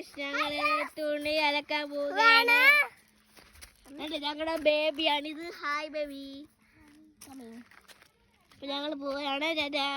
Guys, ഞങ്ങള് തുണി അലക്കാൻ പോവുകയാണ്. ഞങ്ങളുടെ ബേബിയാണിത്. Hi baby. അപ്പൊ ഞങ്ങൾ പോവുകയാണ്. ചേട്ടാ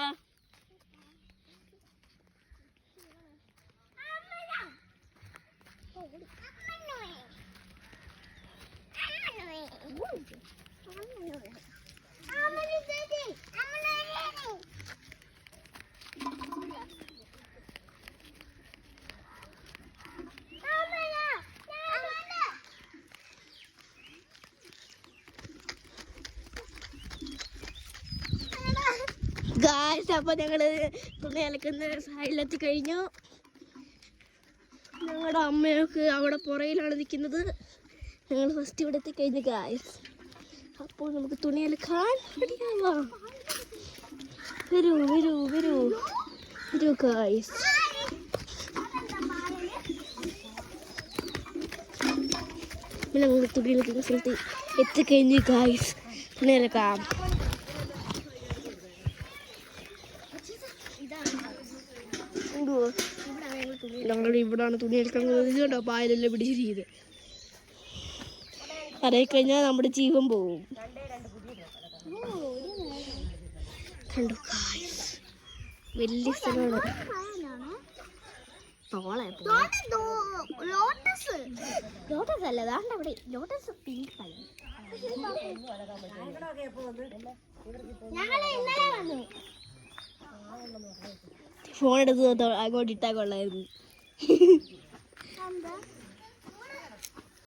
ഗായ്സ്, അപ്പൊ ഞങ്ങള് തുണി അലക്കുന്ന സൈഡിലെത്തി കഴിഞ്ഞു. ഞങ്ങളുടെ അമ്മയൊക്കെ അവിടെ പുറയിലാണ് നിൽക്കുന്നത്. ഞങ്ങൾ ഫസ്റ്റ് ഇവിടെ എത്തിക്കഴിഞ്ഞു ഗായ്സ്. അപ്പോൾ നമുക്ക് തുണി അലക്കാൻ റെഡിയാവാം. വരൂ വരൂ വരൂ വരൂ ഗായ്സ്. ഞങ്ങൾ തുണി അലക്കുന്ന സ്ഥലത്ത് എത്തിക്കഴിഞ്ഞു ഗായ്സ്. തുണി അലക്കാം. ഞങ്ങൾ ഇവിടാണ് തുണി എടുക്കാൻ ഇതുകൊണ്ടോ പായലെല്ലാം പിടിച്ചിരിക്കുന്നത്. പറയി കഴിഞ്ഞാൽ നമ്മുടെ ജീവൻ പോവും. കണ്ടു വലിയ സ്ഥലമാണ്. ലോട്ടസ് അല്ല, അതാണ്ട് അവിടെ ലോട്ടസ് പിങ്ക് ഫോൺ എടുത്ത് അങ്ങോട്ട് ഇട്ടാ കൊള്ളായിരുന്നു.